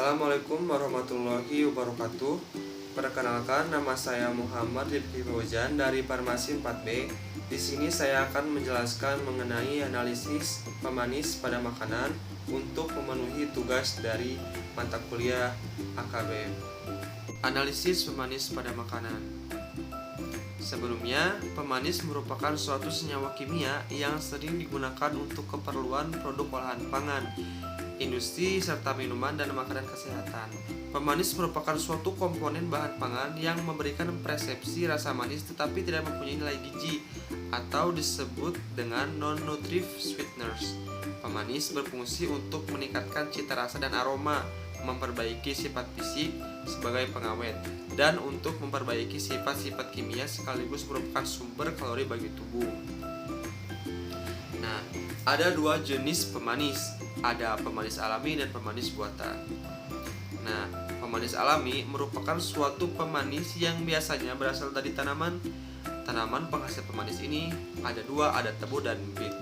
Assalamualaikum warahmatullahi wabarakatuh. Perkenalkan, nama saya Muhammad Rifki Fauzan dari Farmasi 4B. Di sini saya akan menjelaskan mengenai analisis pemanis pada makanan untuk memenuhi tugas dari mata kuliah AKBM. Analisis pemanis pada makanan. Sebelumnya, pemanis merupakan suatu senyawa kimia yang sering digunakan untuk keperluan produk olahan pangan, industri, serta minuman dan makanan kesehatan. Pemanis merupakan suatu komponen bahan pangan yang memberikan persepsi rasa manis tetapi tidak mempunyai nilai gizi atau disebut dengan non-nutritive sweeteners. Pemanis berfungsi untuk meningkatkan cita rasa dan aroma, memperbaiki sifat fisik sebagai pengawet, dan untuk memperbaiki sifat-sifat kimia sekaligus merupakan sumber kalori bagi tubuh. Nah, ada dua jenis pemanis, ada pemanis alami dan pemanis buatan. Nah, pemanis alami merupakan suatu pemanis yang biasanya berasal dari tanaman. Tanaman penghasil pemanis ini ada dua, ada tebu dan bit.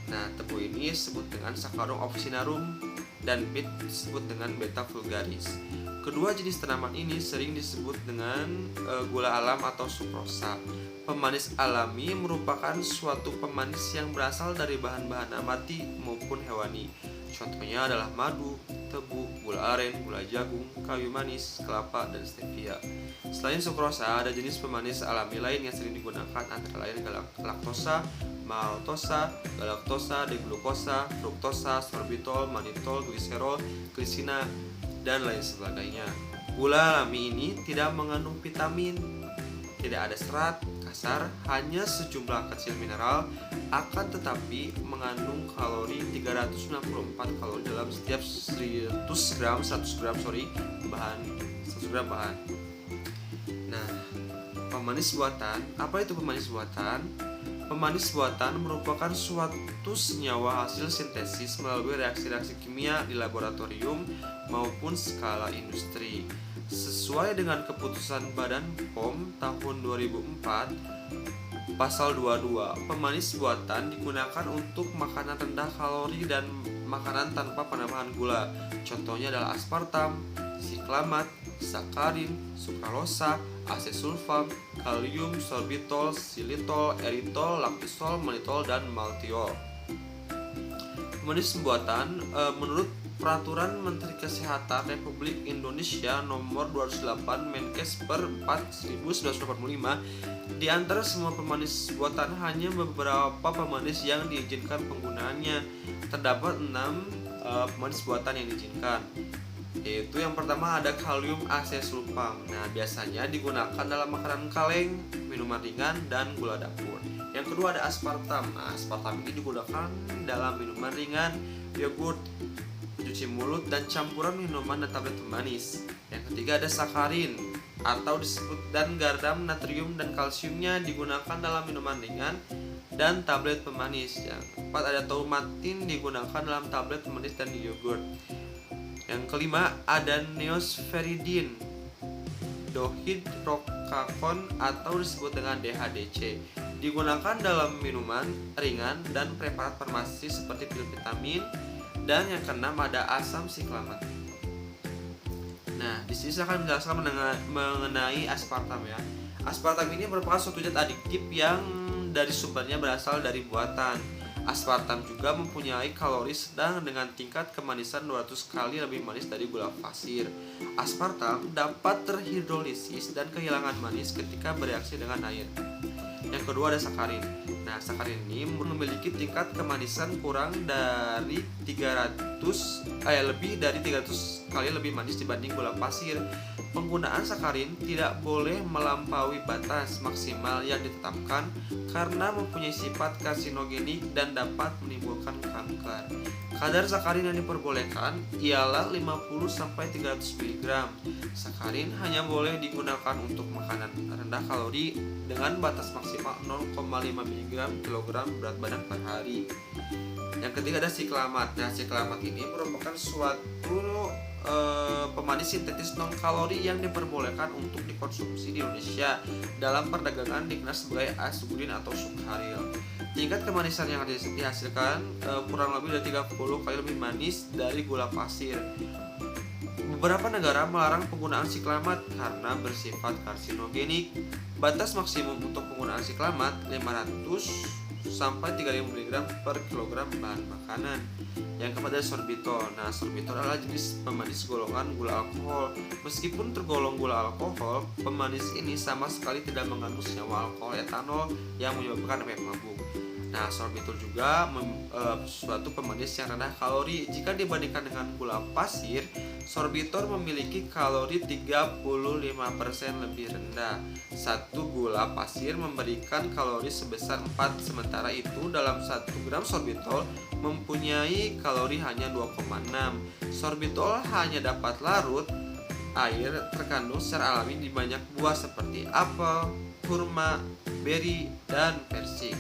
Nah, tebu ini disebut dengan Saccharum officinarum dan bit disebut dengan Beta vulgaris. Kedua jenis tanaman ini sering disebut dengan gula alam atau sukrosa. Pemanis alami merupakan suatu pemanis yang berasal dari bahan-bahan nabati maupun hewani. Contohnya adalah madu, tebu, gula aren, gula jagung, kayu manis, kelapa, dan stevia. Selain sukrosa, ada jenis pemanis alami lain yang sering digunakan antara lain laktosa, maltosa, galaktosa, deglukosa, fruktosa, sorbitol, manitol, gliserol, glisina, dan lain sebagainya. Gula alami ini tidak mengandung vitamin, tidak ada serat kasar, hanya sejumlah kecil mineral, akan tetapi mengandung kalori 364 kalori dalam setiap 100 gram bahan. Nah, pemanis buatan, apa itu pemanis buatan? Pemanis buatan merupakan suatu senyawa hasil sintesis melalui reaksi-reaksi kimia di laboratorium maupun skala industri. Sesuai dengan keputusan Badan POM tahun 2004, Pasal 22, pemanis buatan digunakan untuk makanan rendah kalori dan makanan tanpa penambahan gula. Contohnya adalah aspartam, siklamat, sakarin, sukralosa, asesulfam, kalium, sorbitol, xilitol, eritol, laktisol, manitol, dan maltiol. Pemanis buatan menurut Peraturan Menteri Kesehatan Republik Indonesia Nomor 208 Menkes per 4.1985, di antara semua pemanis buatan hanya beberapa pemanis yang diizinkan penggunaannya. Terdapat 6 pemanis buatan yang diizinkan, yaitu yang pertama ada kalium asesulfam. Nah, biasanya digunakan dalam makanan kaleng, minuman ringan, dan gula dapur. Yang kedua ada aspartam. Nah, aspartam ini digunakan dalam minuman ringan, yogurt, cuci mulut, dan campuran minuman dan tablet pemanis. Yang ketiga ada sakarin atau disebut dan garam, natrium, dan kalsiumnya digunakan dalam minuman ringan dan tablet pemanis. Yang keempat ada taumatin digunakan dalam tablet pemanis dan yogurt. Yang kelima ada neosferidin, dohidrokakon atau disebut dengan DHDC, digunakan dalam minuman ringan dan preparat farmasi seperti pil vitamin. Dan yang keenam ada asam siklamat. Nah, di sini saya akan menjelaskan mengenai aspartam ya. Aspartam ini merupakan suatu zat adiktif yang dari sumbernya berasal dari buatan. Aspartam juga mempunyai kalori sedang dengan tingkat kemanisan 200 kali lebih manis dari gula pasir. Aspartam dapat terhidrolisis dan kehilangan manis ketika bereaksi dengan air. Yang kedua ada sakarin. Nah, sakarin ini memiliki tingkat kemanisan kurang dari lebih dari 300 kali lebih manis dibanding gula pasir. Penggunaan sakarin tidak boleh melampaui batas maksimal yang ditetapkan karena mempunyai sifat karsinogenik dan dapat menimbulkan kanker. Kadar sakarin yang diperbolehkan ialah 50-300 mg. Sakarin hanya boleh digunakan untuk makanan rendah kalori dengan batas maksimal 0,5 mg kilogram berat badan per hari. Yang ketiga ada siklamat. Nah, siklamat ini merupakan suatu pemanis sintetis non kalori yang diperbolehkan untuk dikonsumsi di Indonesia. Dalam perdagangan dikenal sebagai asbudin atau sukharil. Tingkat kemanisan yang dihasilkan kurang lebih dari 30 kali lebih manis dari gula pasir. Beberapa negara melarang penggunaan siklamat karena bersifat karsinogenik. Batas maksimum untuk penggunaan siklamat 500 sampai 3000 mg per kilogram bahan makanan. Yang keempat adalah sorbitol. Nah, sorbitol adalah jenis pemanis golongan gula alkohol. Meskipun tergolong gula alkohol, pemanis ini sama sekali tidak mengandung senyawa alkohol etanol yang menyebabkan efek mabuk. Nah, sorbitol juga suatu pemanis yang rendah kalori. Jika dibandingkan dengan gula pasir, sorbitol memiliki kalori 35% lebih rendah. Satu gula pasir memberikan kalori sebesar 4, sementara itu dalam 1 gram sorbitol mempunyai kalori hanya 2,6. Sorbitol hanya dapat larut air terkandung secara alami di banyak buah seperti apel, kurma, beri, dan persik.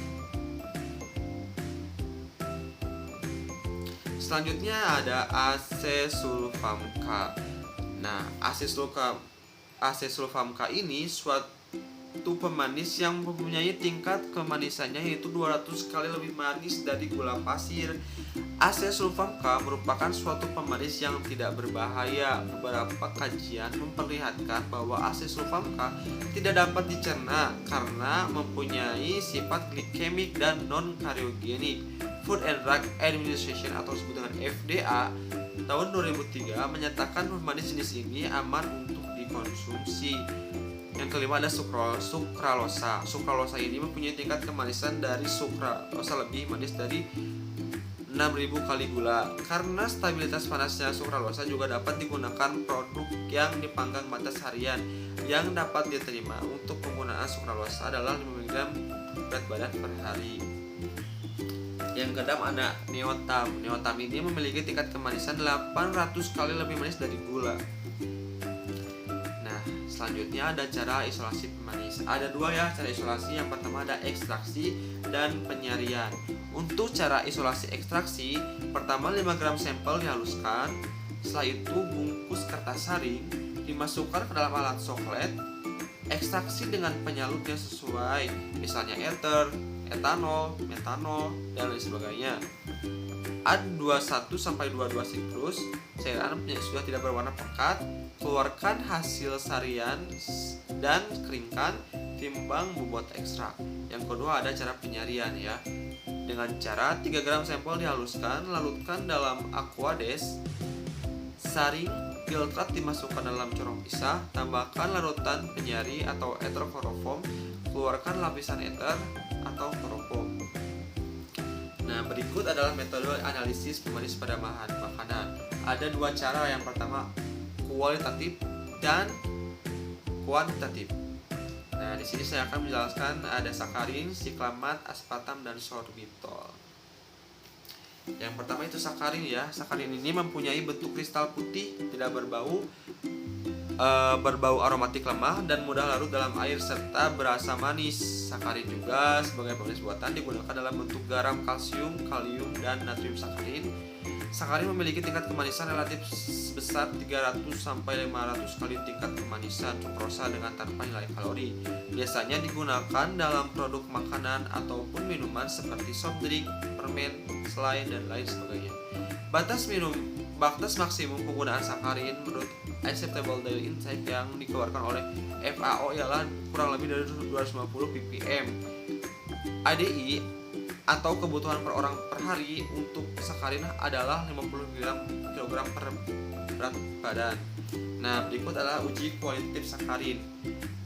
Selanjutnya ada asesulfam-K. Nah, asesulfam-K ini suatu pemanis yang mempunyai tingkat kemanisannya yaitu 200 kali lebih manis dari gula pasir. Asesulfam-K merupakan suatu pemanis yang tidak berbahaya. Beberapa kajian memperlihatkan bahwa asesulfam-K tidak dapat dicerna karena mempunyai sifat glikemik dan non-kariogenik. Food and Drug Administration atau disebut dengan FDA tahun 2003 menyatakan pemanis jenis ini aman untuk dikonsumsi. Yang kelima ada sukralosa. Sukralosa ini mempunyai tingkat kemanisan dari sukralosa lebih manis dari 6000 kali gula. Karena stabilitas panasnya sukralosa juga dapat digunakan produk yang dipanggang batas harian. Yang dapat diterima untuk penggunaan sukralosa adalah 5 mg berat badan per hari. Yang kedam ada neotam. Neotam ini memiliki tingkat kemanisan 800 kali lebih manis dari gula. Nah, selanjutnya ada cara isolasi pemanis. Ada dua ya cara isolasi. Yang pertama ada ekstraksi dan penyarian. Untuk cara isolasi ekstraksi, pertama 5 gram sampel dihaluskan. Setelah itu bungkus kertas saring dimasukkan ke dalam alat soklet. Ekstraksi dengan penyalut yang sesuai, misalnya ether, etanol, metanol, dan lain sebagainya. A21-22 siklus, cairan yang sudah tidak berwarna pekat, keluarkan hasil sarian dan keringkan, timbang bobot ekstrak. Yang kedua ada cara penyarian ya. Dengan cara 3 gram sampel dihaluskan, larutkan dalam aquades, saring, filtrat dimasukkan dalam corong pisah, tambahkan larutan penyari atau ether kloroform, keluarkan lapisan ether atau kloroform. Nah, berikut adalah metode analisis pemanis pada bahan makanan. Ada dua cara, yang pertama kualitatif dan kuantitatif. Nah, di sini saya akan menjelaskan ada sakarin, siklamat, aspartam, dan sorbitol. Yang pertama itu sakarin ya. Sakarin ini mempunyai bentuk kristal putih, tidak berbau aromatik lemah dan mudah larut dalam air serta berasa manis. Sakarin juga sebagai pemanis buatan digunakan dalam bentuk garam, kalsium, kalium, dan natrium sakarin. Sakarin memiliki tingkat kemanisan relatif sebesar 300 sampai 500 kali tingkat kemanisan sukrosa dengan tanpa nilai kalori. Biasanya digunakan dalam produk makanan ataupun minuman seperti soft drink, permen, selai, dan lain sebagainya. Batas maksimum penggunaan sakarin menurut Acceptable Daily Intake yang dikeluarkan oleh FAO ialah kurang lebih dari 250 ppm. ADI atau kebutuhan per orang per hari untuk sakarin adalah 50 kg per berat badan. Nah, berikut adalah uji kualitatif sakarin.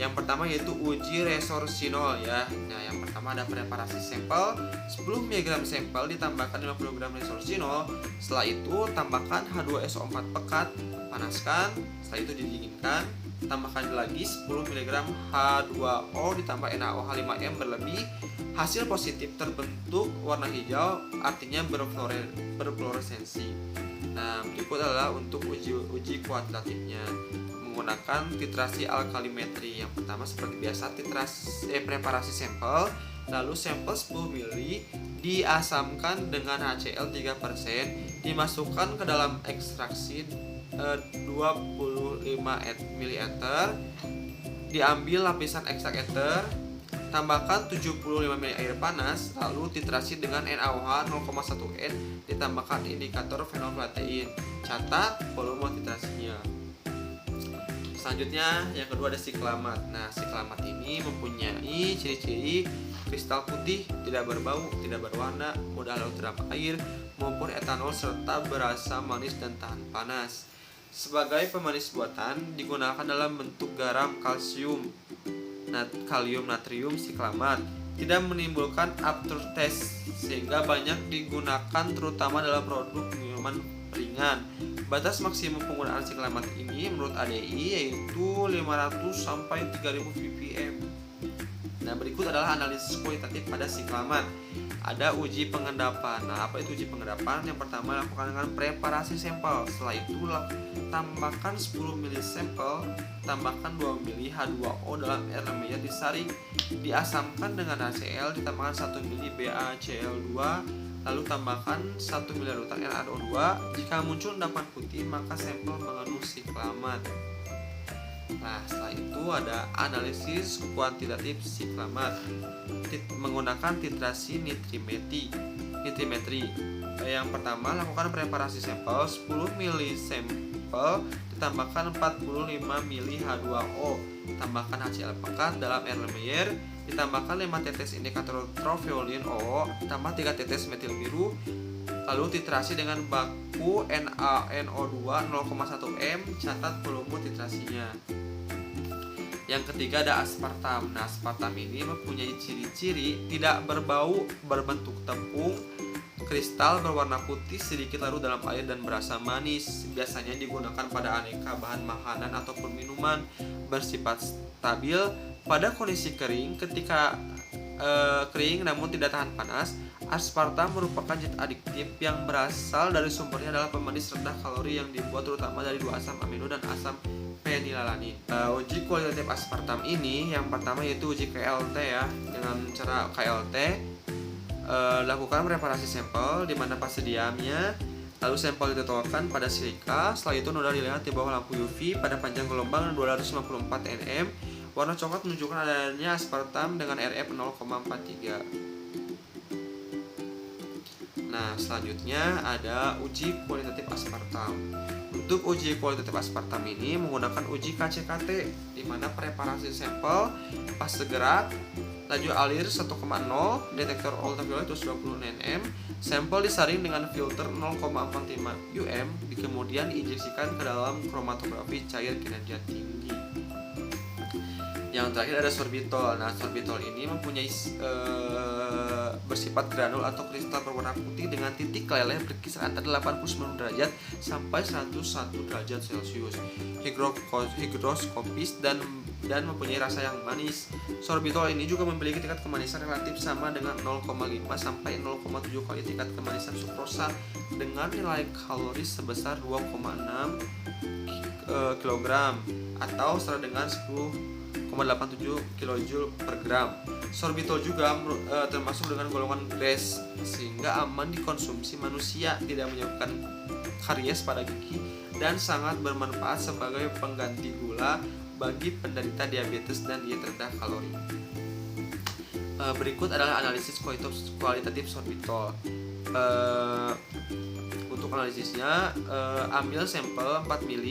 Yang pertama yaitu uji resorsinol ya. Nah, yang pertama ada preparasi sampel. 10 mg sampel ditambahkan 50 gram resorsinol. Setelah itu tambahkan H2SO4 pekat, panaskan. Setelah itu didinginkan. Tambahkan lagi 10 mg H2O ditambah NaOH 5M berlebih. Hasil positif terbentuk warna hijau, artinya berfluoresensi. Nah, berikut adalah untuk uji kuantitatifnya menggunakan titrasi alkalimetri. Yang pertama seperti biasa preparasi sampel, lalu sampel 10 ml diasamkan dengan HCl 3%, dimasukkan ke dalam ekstraksi 25 ml, diambil lapisan ekstrak ether, tambahkan 75 ml air panas, lalu titrasi dengan NaOH 0,1 N, ditambahkan indikator fenolflatein. Catat volume titrasinya. Selanjutnya yang kedua ada siklamat. Nah, siklamat ini mempunyai ciri-ciri kristal putih, tidak berbau, tidak berwarna, mudah larut dalam air maupun etanol, serta berasa manis dan tahan panas. Sebagai pemanis buatan digunakan dalam bentuk garam, kalium, natrium, siklamat. Tidak menimbulkan aftertaste sehingga banyak digunakan terutama dalam produk minuman ringan. Batas maksimum penggunaan siklamat ini menurut ADI yaitu 500 sampai 3000 ppm. Nah, berikut adalah analisis kualitatif pada siklamat. Ada uji pengendapan. Nah, apa itu uji pengendapan? Yang pertama, lakukan dengan preparasi sampel. Setelah itu tambahkan 10 ml sampel, tambahkan 2 ml H2O dalam air Meyer, disaring, diasamkan dengan HCl, ditambahkan 1 ml BaCl2, lalu tambahkan 1 ml larutan NaO2. Jika muncul endapan putih, maka sampel mengandung siklamat. Nah, setelah itu ada analisis kuantitatif siklamat menggunakan titrasi nitrimetri. Yang pertama, lakukan preparasi sampel. 10 ml sampel ditambahkan 45 ml H2O, tambahkan HCl pekat dalam air Meyer, ditambahkan 5 tetes indikator troveolin O, tambah 3 tetes metil biru, lalu titrasi dengan baku NaNO2 0,1 m, catat volume titrasinya. Yang ketiga ada aspartam. Nah, aspartam ini mempunyai ciri-ciri tidak berbau, berbentuk tepung, kristal berwarna putih, sedikit larut dalam air dan berasa manis. Biasanya digunakan pada aneka bahan makanan ataupun minuman, bersifat stabil pada kondisi kering. Ketika kering namun tidak tahan panas, aspartam merupakan zat adiktif yang berasal dari sumbernya adalah pemanis rendah kalori yang dibuat terutama dari 2 asam amino dan asam fenilalanin. Uji kualitatif aspartam ini yang pertama yaitu uji KLT ya. Dengan cara KLT, lakukan preparasi sampel di mana fase diamnya, lalu sampel ditetorkan pada silika. Setelah itu noda dilihat di bawah lampu UV pada panjang gelombang 254 nm. Warna coklat menunjukkan adanya aspartam dengan RF 0,43. Nah, selanjutnya ada uji kualitatif aspartam. Untuk uji kualitatif aspartam ini menggunakan uji KCKT, di mana preparasi sampel, fase gerak, laju alir 1,0, detektor ultraviolet 220 nm, sampel disaring dengan filter 0,45 um, kemudian diinjeksikan ke dalam kromatografi cair kinerja tinggi. Yang terakhir ada sorbitol. Nah, sorbitol ini mempunyai bersifat granul atau kristal berwarna putih dengan titik keleleh berkisar antara 89 derajat sampai 101 derajat Celcius, higroskopis dan mempunyai rasa yang manis. Sorbitol ini juga memiliki tingkat kemanisan relatif sama dengan 0,5 sampai 0,7 kali tingkat kemanisan sukrosa dengan nilai kalori sebesar 2,6 kg atau setara dengan 10,87 kJ per gram. Sorbitol juga termasuk dengan golongan GRAS sehingga aman dikonsumsi manusia, tidak menyebabkan karies pada gigi dan sangat bermanfaat sebagai pengganti gula bagi penderita diabetes dan diet rendah kalori. Berikut adalah analisis kualitatif sorbitol. Untuk analisisnya, ambil sampel 4 ml,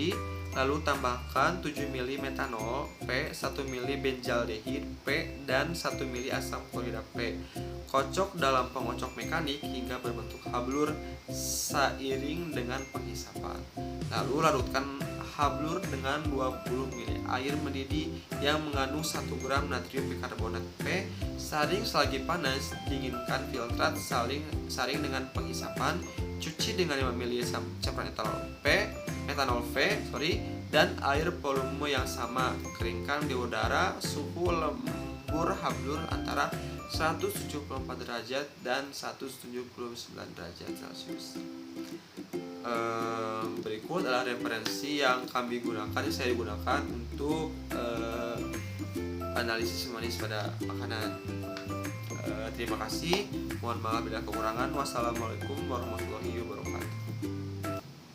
lalu tambahkan 7 ml metanol P, 1 ml benzaldehid P, dan 1 ml asam klorida P. Kocok dalam pengocok mekanik hingga berbentuk hablur seiring dengan penghisapan. Lalu larutkan hablur dengan 20 ml air mendidih yang mengandung 1 gram natrium bikarbonat P. Saring selagi panas, dinginkan filtrat, saring dengan penghisapan, cuci dengan 5 ml campuran metanol V, dan air volume yang sama. Keringkan di udara, suhu lembur hablur antara 174 derajat dan 179 derajat Celcius. Berikut adalah referensi yang saya gunakan untuk analisis manis pada makanan. Terima kasih. Mohon maaf bila kekurangan. Wassalamualaikum warahmatullahi wabarakatuh.